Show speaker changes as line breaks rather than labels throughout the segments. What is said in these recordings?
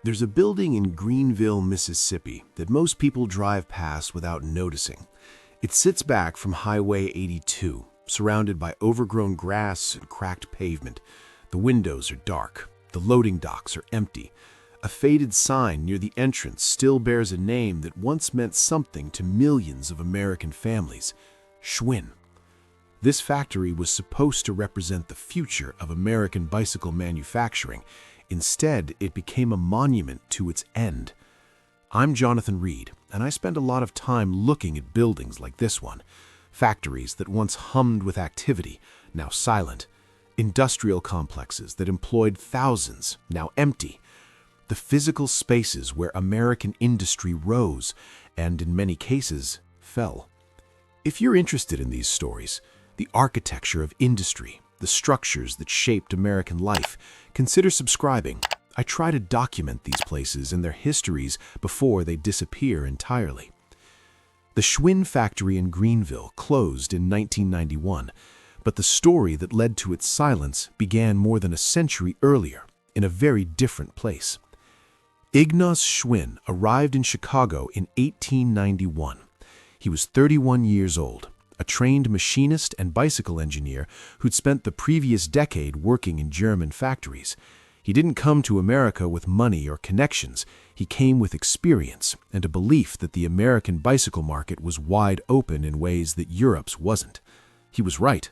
There's a building in Greenville, Mississippi that most people drive past without noticing. It sits back from Highway 82, surrounded by overgrown grass and cracked pavement. The windows are dark. The loading docks are empty. A faded sign near the entrance still bears a name that once meant something to millions of American families: Schwinn. This factory was supposed to represent the future of American bicycle manufacturing. Instead, it became a monument to its end. I'm Jonathan Reed, and I spend a lot of time looking at buildings like this one. Factories that once hummed with activity, now silent. Industrial complexes that employed thousands, now empty. The physical spaces where American industry rose and, in many cases, fell. If you're interested in these stories, the architecture of industry, the structures that shaped American life, consider subscribing. I try to document these places and their histories before they disappear entirely. The Schwinn factory in Greenville closed in 1991, but the story that led to its silence began more than a century earlier, in a very different place. Ignaz Schwinn arrived in Chicago in 1891. He was 31 years old, a trained machinist and bicycle engineer who'd spent the previous decade working in German factories. He didn't come to America with money or connections. He came with experience and a belief that the American bicycle market was wide open in ways that Europe's wasn't. He was right.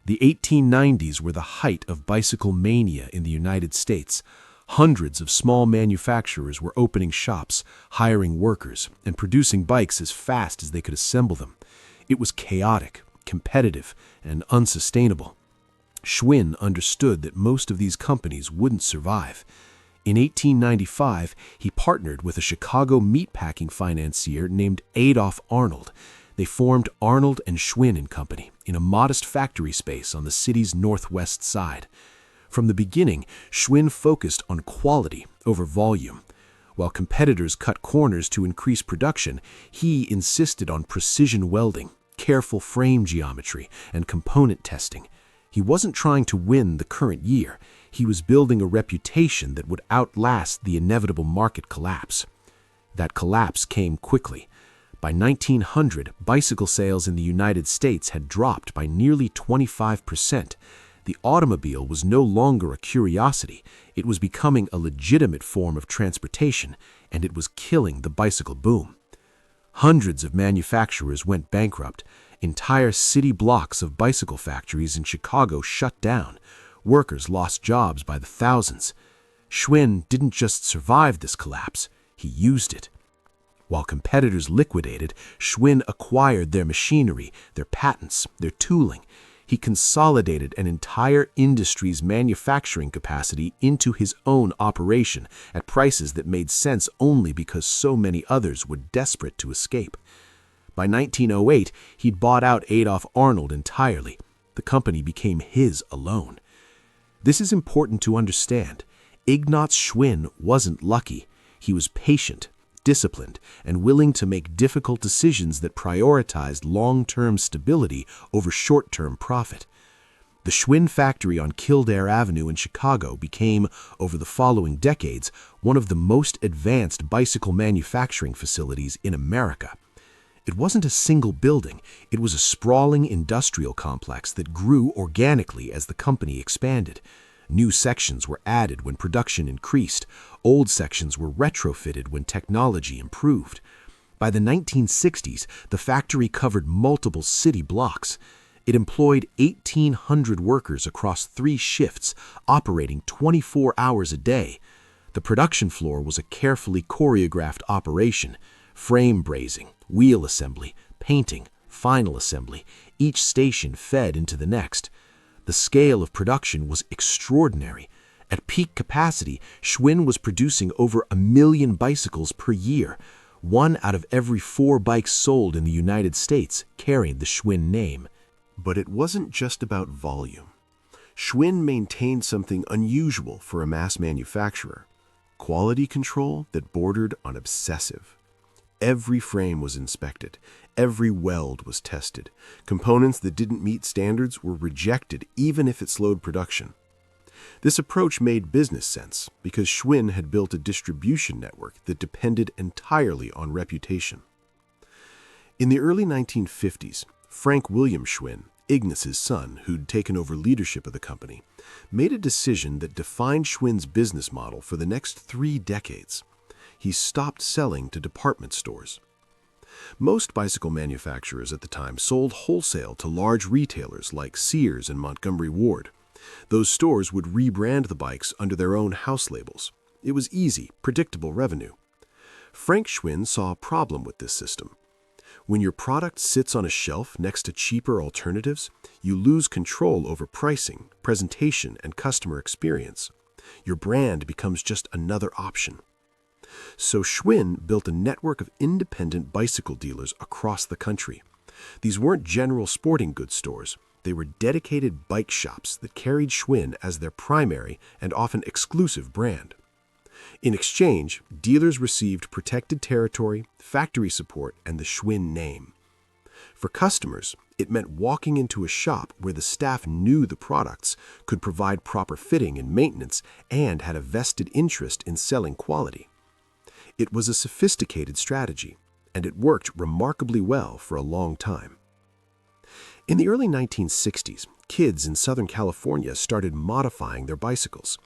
The 1890s were the height of bicycle mania in the United States. Hundreds of small manufacturers were opening shops, hiring workers, and producing bikes as fast as they could assemble them. It was chaotic, competitive, and unsustainable. Schwinn understood that most of these companies wouldn't survive. In 1895, he partnered with a Chicago meatpacking financier named Adolph Arnold. They formed Arnold and Schwinn and Company in a modest factory space on the city's northwest side. From the beginning, Schwinn focused on quality over volume. While competitors cut corners to increase production, he insisted on precision welding, careful frame geometry, and component testing. He wasn't trying to win the current year. He was building a reputation that would outlast the inevitable market collapse. That collapse came quickly. By 1900, bicycle sales in the United States had dropped by nearly 25%. The automobile was no longer a curiosity. It was becoming a legitimate form of transportation, and it was killing the bicycle boom. Hundreds of manufacturers went bankrupt. Entire city blocks of bicycle factories in Chicago shut down. Workers lost jobs by the thousands. Schwinn didn't just survive this collapse, he used it. While competitors liquidated, Schwinn acquired their machinery, their patents, their tooling. He consolidated an entire industry's manufacturing capacity into his own operation at prices that made sense only because so many others were desperate to escape. By 1908, he'd bought out Adolph Arnold entirely. The company became his alone. This is important to understand. Ignaz Schwinn wasn't lucky. He was patient, disciplined, and willing to make difficult decisions that prioritized long-term stability over short-term profit. The Schwinn factory on Kildare Avenue in Chicago became, over the following decades, one of the most advanced bicycle manufacturing facilities in America. It wasn't a single building. It was a sprawling industrial complex that grew organically as the company expanded. New sections were added when production increased. Old sections were retrofitted when technology improved. By the 1960s, the factory covered multiple city blocks. It employed 1,800 workers across 3 shifts, operating 24 hours a day. The production floor was a carefully choreographed operation. Frame brazing, wheel assembly, painting, final assembly. Each station fed into the next. The scale of production was extraordinary. At peak capacity, Schwinn was producing over 1 million bicycles per year. 1 out of every 4 bikes sold in the United States carried the Schwinn name. But it wasn't just about volume. Schwinn maintained something unusual for a mass manufacturer: quality control that bordered on obsessive. Every frame was inspected. Every weld was tested. Components that didn't meet standards were rejected even if it slowed production. This approach made business sense because Schwinn had built a distribution network that depended entirely on reputation. In the early 1950s, Frank William Schwinn, Ignaz's son, who'd taken over leadership of the company, made a decision that defined Schwinn's business model for the next 3 decades. He stopped selling to department stores. Most bicycle manufacturers at the time sold wholesale to large retailers like Sears and Montgomery Ward. Those stores would rebrand the bikes under their own house labels. It was easy, predictable revenue. Frank Schwinn saw a problem with this system. When your product sits on a shelf next to cheaper alternatives, you lose control over pricing, presentation, and customer experience. Your brand becomes just another option. So Schwinn built a network of independent bicycle dealers across the country. These weren't general sporting goods stores. They were dedicated bike shops that carried Schwinn as their primary and often exclusive brand. In exchange, dealers received protected territory, factory support, and the Schwinn name. For customers, it meant walking into a shop where the staff knew the products, could provide proper fitting and maintenance, and had a vested interest in selling quality. It was a sophisticated strategy, and it worked remarkably well for a long time. In the early 1960s, kids in Southern California started modifying their bicycles.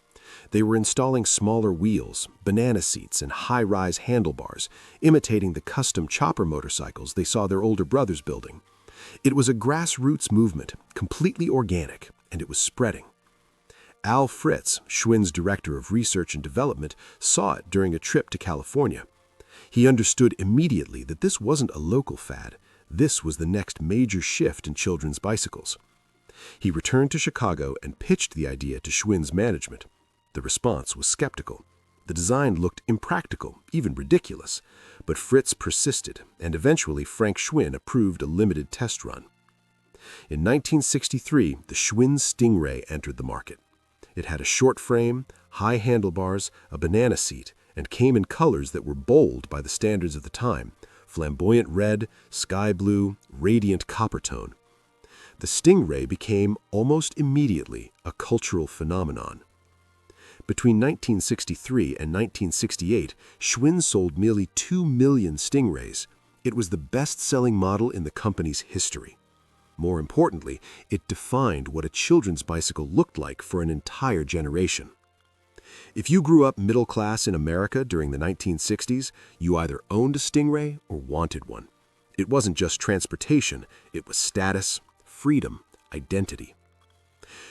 They were installing smaller wheels, banana seats, and high-rise handlebars, imitating the custom chopper motorcycles they saw their older brothers building. It was a grassroots movement, completely organic, and it was spreading. Al Fritz, Schwinn's director of research and development, saw it during a trip to California. He understood immediately that this wasn't a local fad. This was the next major shift in children's bicycles. He returned to Chicago and pitched the idea to Schwinn's management. The response was skeptical. The design looked impractical, even ridiculous, but Fritz persisted, and eventually Frank Schwinn approved a limited test run. In 1963, the Schwinn Stingray entered the market. It had a short frame, high handlebars, a banana seat, and came in colors that were bold by the standards of the time: flamboyant red, sky blue, radiant copper tone. The Stingray became almost immediately a cultural phenomenon. Between 1963 and 1968, Schwinn sold nearly 2 million Stingrays. It was the best-selling model in the company's history. More importantly, it defined what a children's bicycle looked like for an entire generation. If you grew up middle class in America during the 1960s, you either owned a Stingray or wanted one. It wasn't just transportation, it was status, freedom, identity.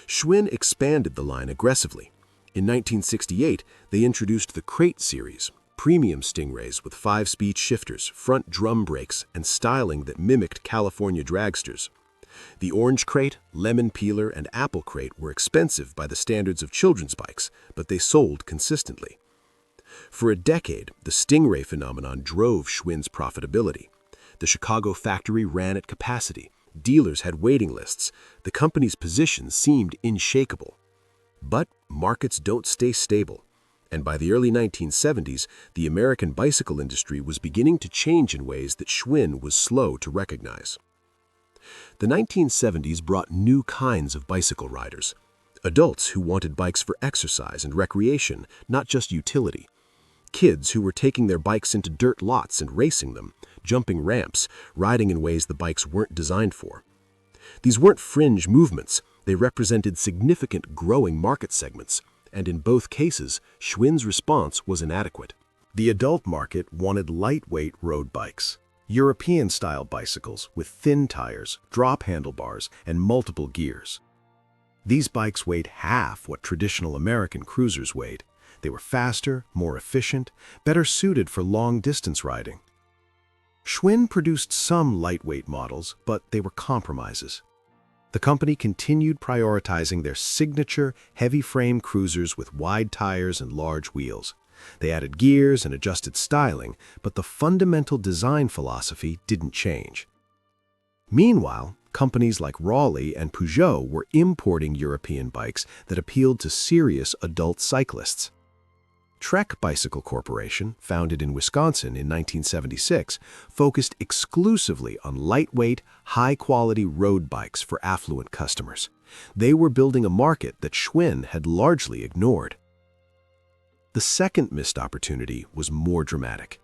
Schwinn expanded the line aggressively. In 1968, they introduced the Crate series, premium Stingrays with 5-speed shifters, front drum brakes, and styling that mimicked California dragsters. The Orange Crate, Lemon Peeler, and Apple Crate were expensive by the standards of children's bikes, but they sold consistently. For a decade, the Stingray phenomenon drove Schwinn's profitability. The Chicago factory ran at capacity. Dealers had waiting lists. The company's position seemed unshakable. But markets don't stay stable, and by the early 1970s, the American bicycle industry was beginning to change in ways that Schwinn was slow to recognize. The 1970s brought new kinds of bicycle riders, adults who wanted bikes for exercise and recreation, not just utility. Kids who were taking their bikes into dirt lots and racing them, jumping ramps, riding in ways the bikes weren't designed for. These weren't fringe movements. They represented significant growing market segments, and in both cases, Schwinn's response was inadequate. The adult market wanted lightweight road bikes, European-style bicycles with thin tires, drop handlebars, and multiple gears. These bikes weighed half what traditional American cruisers weighed. They were faster, more efficient, better suited for long-distance riding. Schwinn produced some lightweight models, but they were compromises. The company continued prioritizing their signature heavy-frame cruisers with wide tires and large wheels. They added gears and adjusted styling, but the fundamental design philosophy didn't change. Meanwhile, companies like Raleigh and Peugeot were importing European bikes that appealed to serious adult cyclists. Trek Bicycle Corporation, founded in Wisconsin in 1976, focused exclusively on lightweight, high-quality road bikes for affluent customers. They were building a market that Schwinn had largely ignored. The second missed opportunity was more dramatic.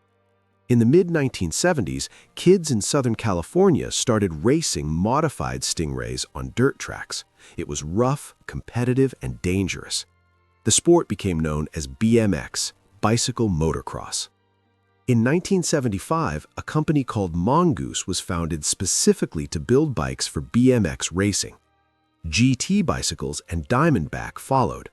In the mid-1970s, kids in Southern California started racing modified Stingrays on dirt tracks. It was rough, competitive, and dangerous. The sport became known as BMX, bicycle motocross. In 1975, a company called Mongoose was founded specifically to build bikes for BMX racing. GT bicycles and Diamondback followed.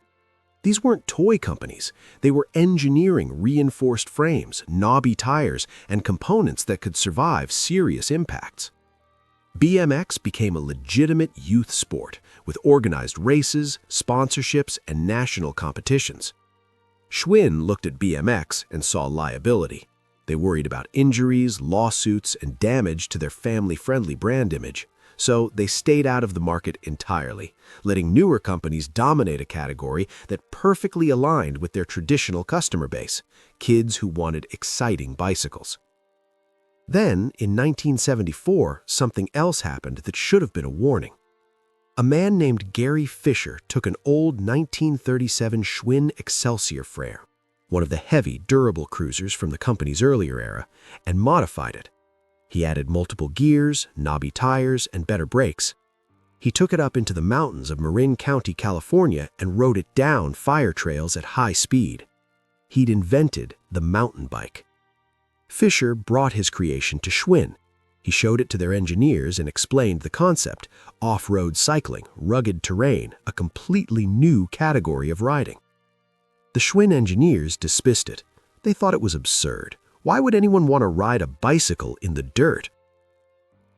These weren't toy companies. They were engineering reinforced frames, knobby tires, and components that could survive serious impacts. BMX became a legitimate youth sport, with organized races, sponsorships, and national competitions. Schwinn looked at BMX and saw liability. They worried about injuries, lawsuits, and damage to their family-friendly brand image. So they stayed out of the market entirely, letting newer companies dominate a category that perfectly aligned with their traditional customer base, kids who wanted exciting bicycles. Then, in 1974, something else happened that should have been a warning. A man named Gary Fisher took an old 1937 Schwinn Excelsior frame, one of the heavy, durable cruisers from the company's earlier era, and modified it. He added multiple gears, knobby tires, and better brakes. He took it up into the mountains of Marin County, California, and rode it down fire trails at high speed. He'd invented the mountain bike. Fisher brought his creation to Schwinn. He showed it to their engineers and explained the concept: off-road cycling, rugged terrain, a completely new category of riding. The Schwinn engineers dismissed it. They thought it was absurd. Why would anyone want to ride a bicycle in the dirt?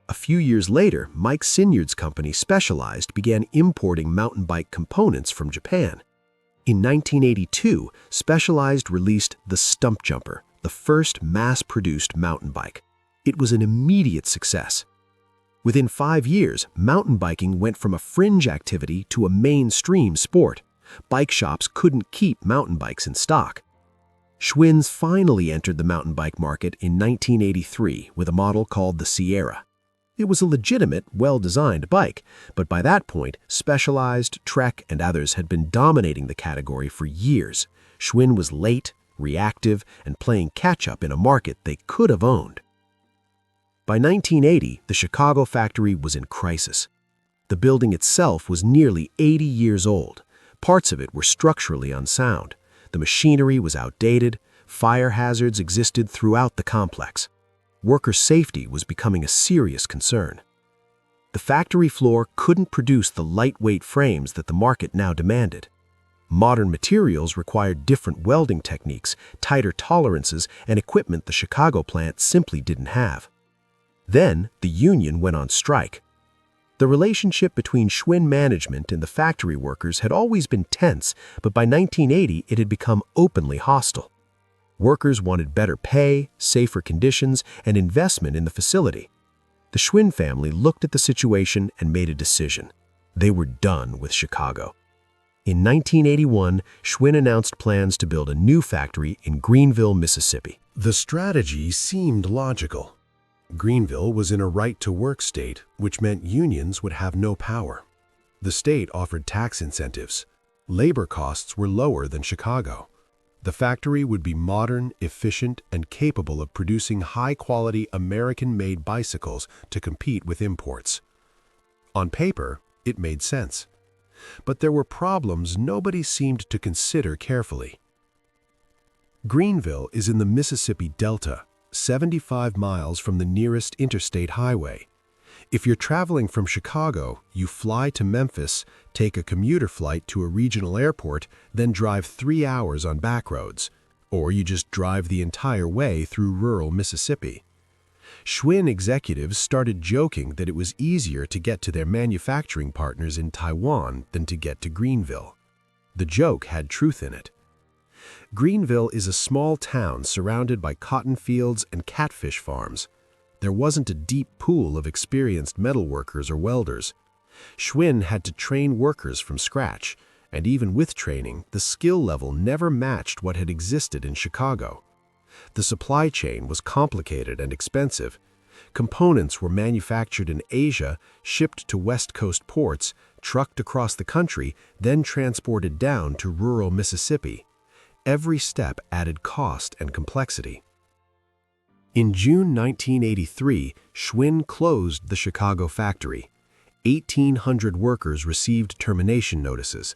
A few years later, Mike Sinyard's company Specialized began importing mountain bike components from Japan. In 1982, Specialized released the Stump Jumper, the first mass-produced mountain bike. It was an immediate success. Within 5 years, mountain biking went from a fringe activity to a mainstream sport. Bike shops couldn't keep mountain bikes in stock. Schwinn's finally entered the mountain bike market in 1983 with a model called the Sierra. It was a legitimate, well-designed bike, but by that point, Specialized, Trek, and others had been dominating the category for years. Schwinn was late, reactive, and playing catch-up in a market they could have owned. By 1980, the Chicago factory was in crisis. The building itself was nearly 80 years old. Parts of it were structurally unsound. The machinery was outdated. Fire hazards existed throughout the complex. Worker safety was becoming a serious concern. The factory floor couldn't produce the lightweight frames that the market now demanded. Modern materials required different welding techniques, tighter tolerances, and equipment the Chicago plant simply didn't have. Then, the union went on strike. The relationship between Schwinn management and the factory workers had always been tense, but by 1980 it had become openly hostile. Workers wanted better pay, safer conditions, and investment in the facility. The Schwinn family looked at the situation and made a decision. They were done with Chicago. In 1981, Schwinn announced plans to build a new factory in Greenville, Mississippi.
The strategy seemed logical. Greenville was in a right-to-work state, which meant unions would have no power. The state offered tax incentives. Labor costs were lower than Chicago. The factory would be modern, efficient, and capable of producing high-quality American-made bicycles to compete with imports. On paper, it made sense. But there were problems nobody seemed to consider carefully. Greenville is in the Mississippi Delta, 75 miles from the nearest interstate highway. If you're traveling from Chicago, you fly to Memphis, take a commuter flight to a regional airport, then drive 3 hours on back roads, or you just drive the entire way through rural Mississippi. Schwinn executives started joking that it was easier to get to their manufacturing partners in Taiwan than to get to Greenville. The joke had truth in it. Greenville is a small town surrounded by cotton fields and catfish farms. There wasn't a deep pool of experienced metalworkers or welders. Schwinn had to train workers from scratch, And even with training, the skill level never matched what had existed in Chicago. The supply chain was complicated and expensive. Components were manufactured in Asia, shipped to West Coast ports, trucked across the country, then transported down to rural Mississippi. Every step added cost and complexity. In June 1983, Schwinn closed the Chicago factory. 1,800 workers received termination notices.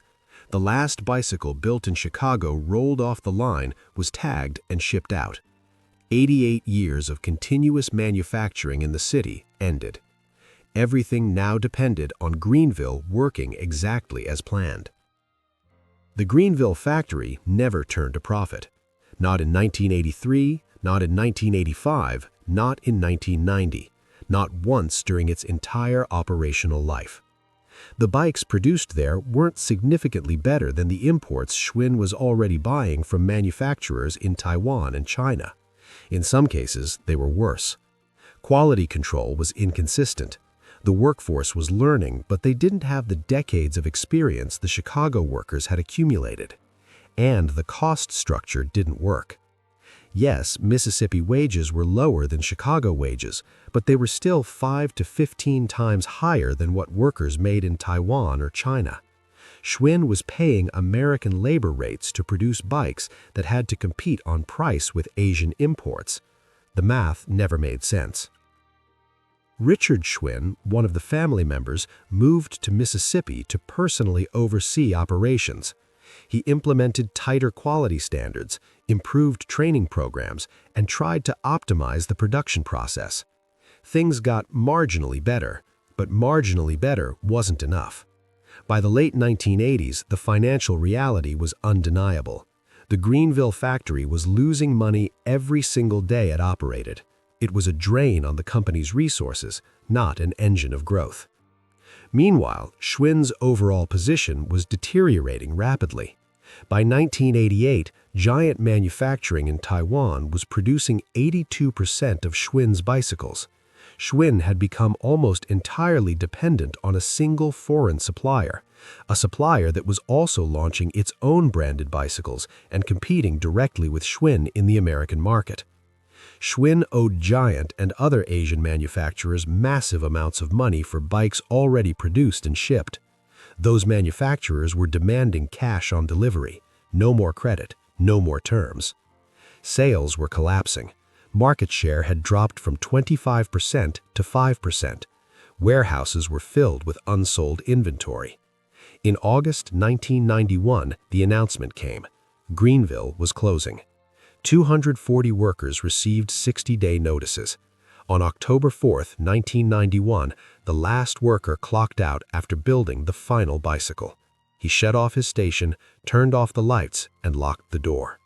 The last bicycle built in Chicago rolled off the line, was tagged, and shipped out. 88 years of continuous manufacturing in the city ended. Everything now depended on Greenville working exactly as planned. The Greenville factory never turned a profit. Not in 1983, not in 1985, not in 1990, not once during its entire operational life. The bikes produced there weren't significantly better than the imports Schwinn was already buying from manufacturers in Taiwan and China. In some cases, they were worse. Quality control was inconsistent. The workforce was learning, but they didn't have the decades of experience the Chicago workers had accumulated. And the cost structure didn't work. Yes, Mississippi wages were lower than Chicago wages, but they were still 5 to 15 times higher than what workers made in Taiwan or China. Schwinn was paying American labor rates to produce bikes that had to compete on price with Asian imports. The math never made sense. Richard Schwinn, one of the family members, moved to Mississippi to personally oversee operations. He implemented tighter quality standards, improved training programs, and tried to optimize the production process. Things got marginally better, but marginally better wasn't enough. By the late 1980s, the financial reality was undeniable. The Greenville factory was losing money every single day it operated. It was a drain on the company's resources, not an engine of growth. Meanwhile, Schwinn's overall position was deteriorating rapidly. By 1988, Giant Manufacturing in Taiwan was producing 82% of Schwinn's bicycles. Schwinn had become almost entirely dependent on a single foreign supplier, a supplier that was also launching its own branded bicycles and competing directly with Schwinn in the American market. Schwinn owed Giant and other Asian manufacturers massive amounts of money for bikes already produced and shipped. Those manufacturers were demanding cash on delivery, no more credit, no more terms. Sales were collapsing. Market share had dropped from 25% to 5%. Warehouses were filled with unsold inventory. In August 1991, the announcement came. Greenville was closing. 240 workers received 60-day notices. On October 4, 1991, the last worker clocked out after building the final bicycle. He shut off his station, turned off the lights, and locked the door.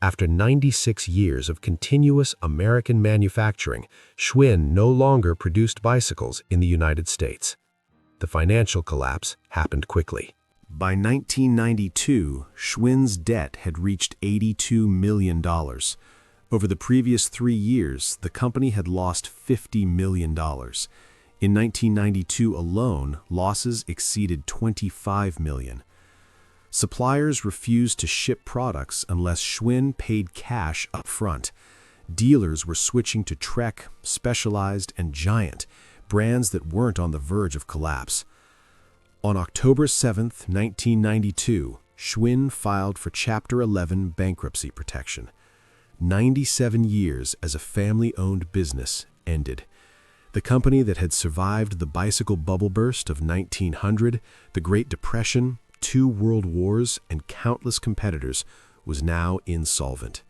After 96 years of continuous American manufacturing, Schwinn no longer produced bicycles in the United States. The financial collapse happened quickly.
By 1992, Schwinn's debt had reached $82 million. Over the previous 3 years, the company had lost $50 million. In 1992 alone, losses exceeded $25 million. Suppliers refused to ship products unless Schwinn paid cash up front. Dealers were switching to Trek, Specialized, and Giant, brands that weren't on the verge of collapse. On October 7, 1992, Schwinn filed for Chapter 11 bankruptcy protection. 97 years as a family-owned business ended. The company that had survived the bicycle bubble burst of 1900, the Great Depression, 2 world wars, and countless competitors was now insolvent.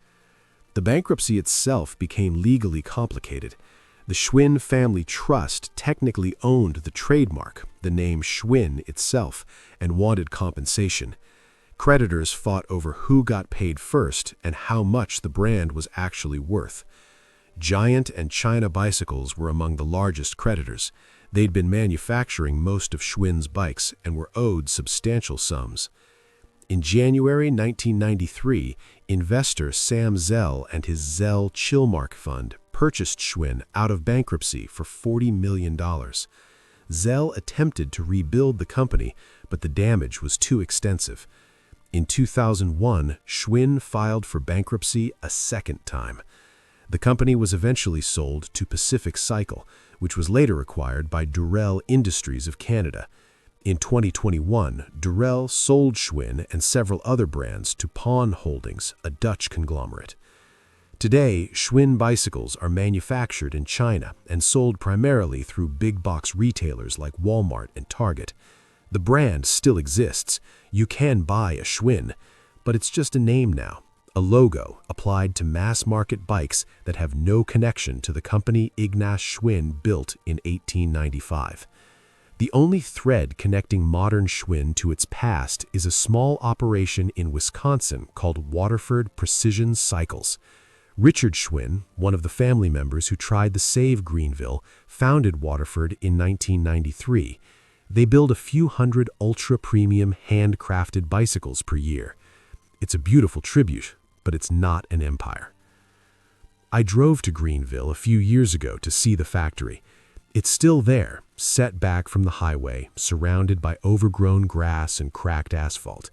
The bankruptcy itself became legally complicated. The Schwinn family trust technically owned the trademark, the name Schwinn itself, and wanted compensation. Creditors fought over who got paid first and how much the brand was actually worth. Giant and China bicycles were among the largest creditors. They'd been manufacturing most of Schwinn's bikes and were owed substantial sums. In January 1993, investor Sam Zell and his Zell Chillmark Fund purchased Schwinn out of bankruptcy for $40 million.
Zell attempted to rebuild the company, but the damage was too extensive. In 2001, Schwinn filed for bankruptcy a second time. The company was eventually sold to Pacific Cycle, which was later acquired by Durrell Industries of Canada. In 2021, Durrell sold Schwinn and several other brands to Pawn Holdings, a Dutch conglomerate. Today, Schwinn bicycles are manufactured in China and sold primarily through big-box retailers like Walmart and Target. The brand still exists. You can buy a Schwinn, but it's just a name now, a logo applied to mass-market bikes that have no connection to the company Ignaz Schwinn built in 1895. The only thread connecting modern Schwinn to its past is a small operation in Wisconsin called Waterford Precision Cycles. Richard Schwinn, one of the family members who tried to save Greenville, founded Waterford in 1993. They build a few hundred ultra-premium handcrafted bicycles per year. It's a beautiful tribute, but it's not an empire. I drove to Greenville a few years ago to see the factory. It's still there, set back from the highway, surrounded by overgrown grass and cracked asphalt.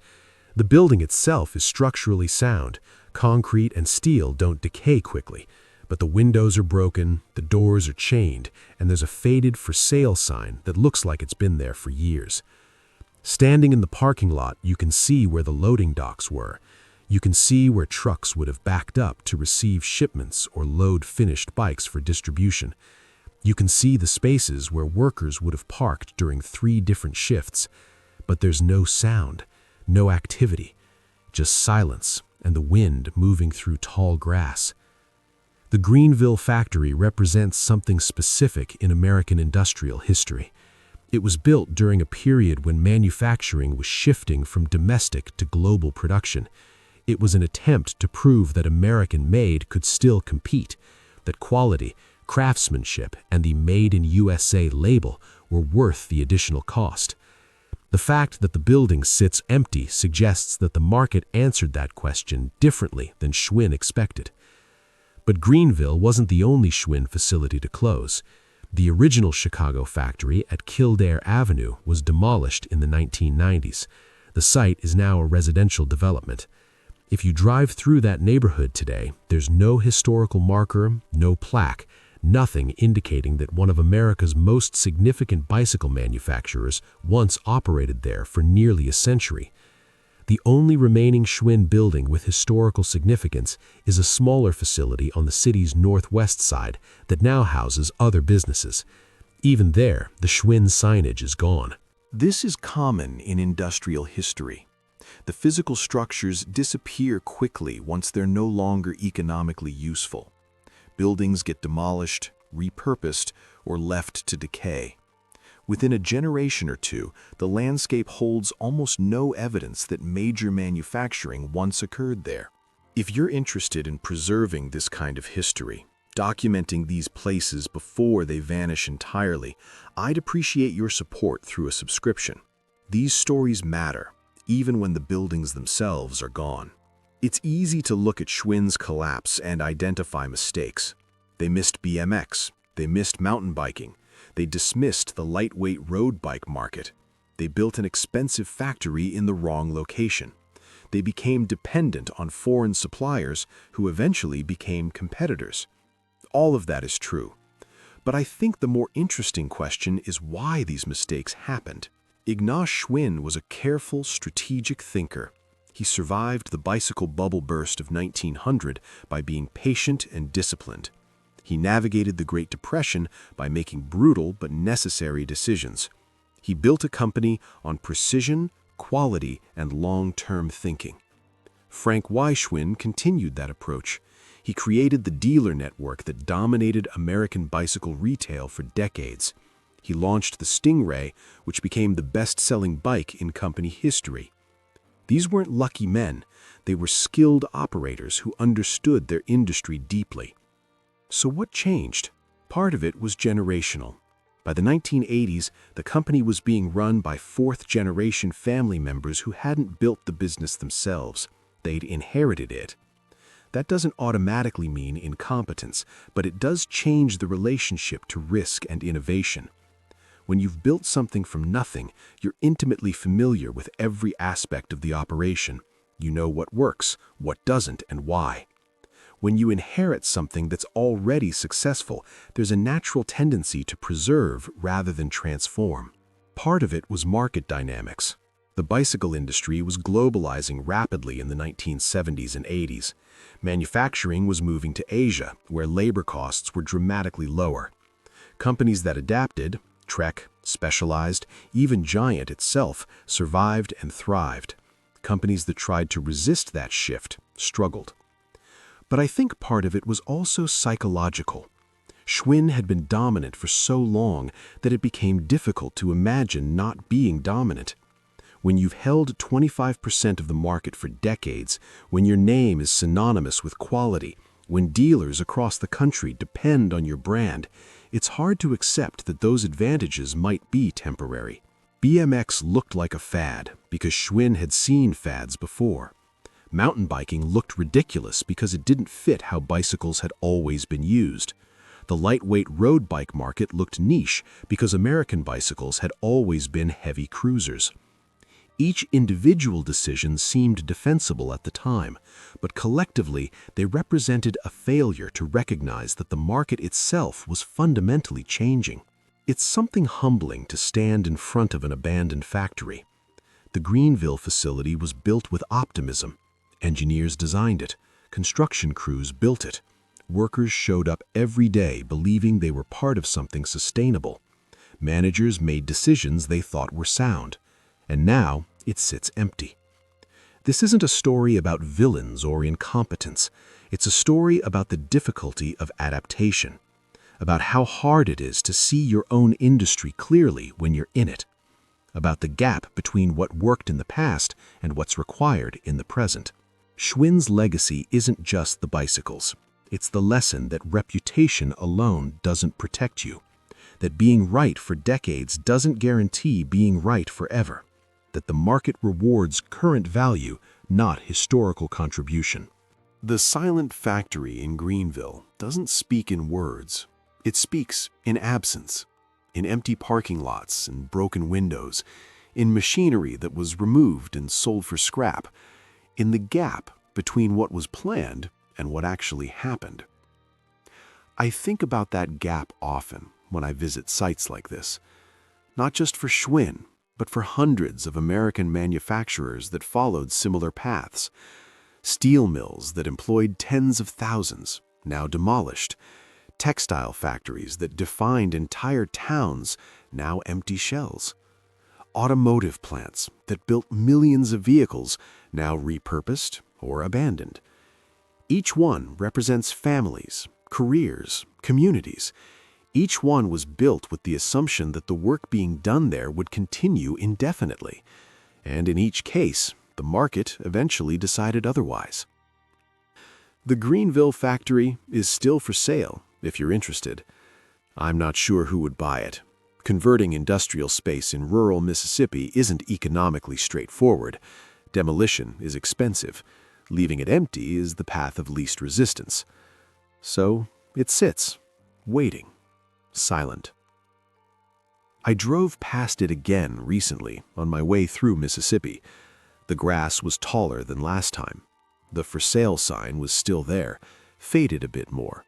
The building itself is structurally sound. Concrete and steel don't decay quickly, but the windows are broken, the doors are chained, and there's a faded for sale sign that looks like it's been there for years. Standing in the parking lot, you can see where the loading docks were. You can see where trucks would have backed up to receive shipments or load finished bikes for distribution. You can see the spaces where workers would have parked during 3 different shifts. But there's no sound, no activity, just silence and the wind moving through tall grass. The Greenville factory represents something specific in American industrial history. It was built during a period when manufacturing was shifting from domestic to global production. It was an attempt to prove that American-made could still compete, that quality, craftsmanship, and the Made in USA label were worth the additional cost. The fact that the building sits empty suggests that the market answered that question differently than Schwinn expected. But Greenville wasn't the only Schwinn facility to close. The original Chicago factory at Kildare Avenue was demolished in the 1990s. The site is now a residential development. If you drive through that neighborhood today, there's no historical marker, no plaque, nothing indicating that one of America's most significant bicycle manufacturers once operated there for nearly a century. The only remaining Schwinn building with historical significance is a smaller facility on the city's northwest side that now houses other businesses. Even there, the Schwinn signage is gone.
This is common in industrial history. The physical structures disappear quickly once they're no longer economically useful. Buildings get demolished, repurposed, or left to decay. Within a generation or two, the landscape holds almost no evidence that major manufacturing once occurred there. If you're interested in preserving this kind of history, documenting these places before they vanish entirely, I'd appreciate your support through a subscription. These stories matter, even when the buildings themselves are gone. It's easy to look at Schwinn's collapse and identify mistakes. They missed BMX, they missed mountain biking, they dismissed the lightweight road bike market. They built an expensive factory in the wrong location. They became dependent on foreign suppliers who eventually became competitors. All of that is true. But I think the more interesting question is why these mistakes happened. Ignaz Schwinn was a careful, strategic thinker. He survived the bicycle bubble burst of 1900 by being patient and disciplined. He navigated the Great Depression by making brutal but necessary decisions. He built a company on precision, quality, and long-term thinking. Frank Y. Schwinn continued that approach. He created the dealer network that dominated American bicycle retail for decades. He launched the Stingray, which became the best-selling bike in company history. These weren't lucky men. They were skilled operators who understood their industry deeply. So what changed? Part of it was generational. By the 1980s, the company was being run by fourth-generation family members who hadn't built the business themselves. They'd inherited it. That doesn't automatically mean incompetence, but it does change the relationship to risk and innovation.
When you've built something from nothing, you're intimately familiar with every aspect of the operation. You know what works, what doesn't, and why. When you inherit something that's already successful, there's a natural tendency to preserve rather than transform. Part of it was market dynamics. The bicycle industry was globalizing rapidly in the 1970s and 80s. Manufacturing was moving to Asia, where labor costs were dramatically lower. Companies that adapted, Trek, Specialized, even Giant itself, survived and thrived. Companies that tried to resist that shift struggled. But I think part of it was also psychological. Schwinn had been dominant for so long that it became difficult to imagine not being dominant. When you've held 25% of the market for decades, when your name is synonymous with quality, when dealers across the country depend on your brand, it's hard to accept that those advantages might be temporary. BMX looked like a fad because Schwinn had seen fads before. Mountain biking looked ridiculous because it didn't fit how bicycles had always been used. The lightweight road bike market looked niche because American bicycles had always been heavy cruisers. Each individual decision seemed defensible at the time, but collectively they represented a failure to recognize that the market itself was fundamentally changing. It's something humbling to stand in front of an abandoned factory. The Greenville facility was built with optimism. Engineers designed it. Construction crews built it. Workers showed up every day believing they were part of something sustainable. Managers made decisions they thought were sound. And now it sits empty. This isn't a story about villains or incompetence. It's a story about the difficulty of adaptation, about how hard it is to see your own industry clearly when you're in it, about the gap between what worked in the past and what's required in the present. Schwinn's legacy isn't just the bicycles. It's the lesson that reputation alone doesn't protect you, that being right for decades doesn't guarantee being right forever, that the market rewards current value, not historical contribution.
The silent factory in Greenville doesn't speak in words. It speaks in absence, in empty parking lots and broken windows, in machinery that was removed and sold for scrap, in the gap between what was planned and what actually happened. I think about that gap often when I visit sites like this, not just for Schwinn, but for hundreds of American manufacturers that followed similar paths. Steel mills that employed tens of thousands, now demolished. Textile factories that defined entire towns, now empty shells. Automotive plants that built millions of vehicles, now repurposed or abandoned. Each one represents families, careers, communities. Each one was built with the assumption that the work being done there would continue indefinitely. And in each case, the market eventually decided otherwise. The Greenville factory is still for sale, if you're interested. I'm not sure who would buy it. Converting industrial space in rural Mississippi isn't economically straightforward. Demolition is expensive. Leaving it empty is the path of least resistance. So it sits, waiting, silent. I drove past it again recently on my way through Mississippi. The grass was taller than last time. The for sale sign was still there, faded a bit more.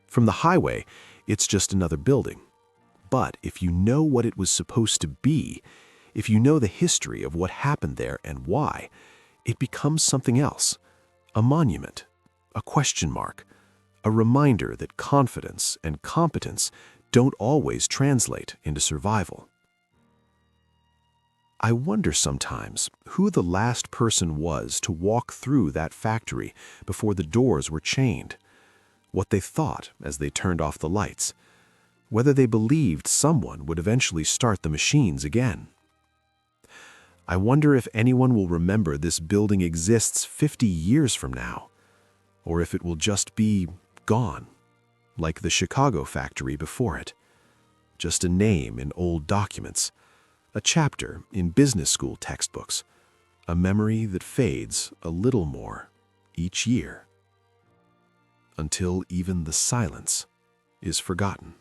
From the highway, it's just another building. But if you know what it was supposed to be, if you know the history of what happened there and why, it becomes something else. A monument, a question mark, a reminder that confidence and competence don't always translate into survival. I wonder sometimes who the last person was to walk through that factory before the doors were chained, what they thought as they turned off the lights, whether they believed someone would eventually start the machines again. I wonder if anyone will remember this building exists 50 years from now, or if it will just be gone, like the Chicago factory before it. Just a name in old documents, a chapter in business school textbooks, a memory that fades a little more each year, until even the silence is forgotten.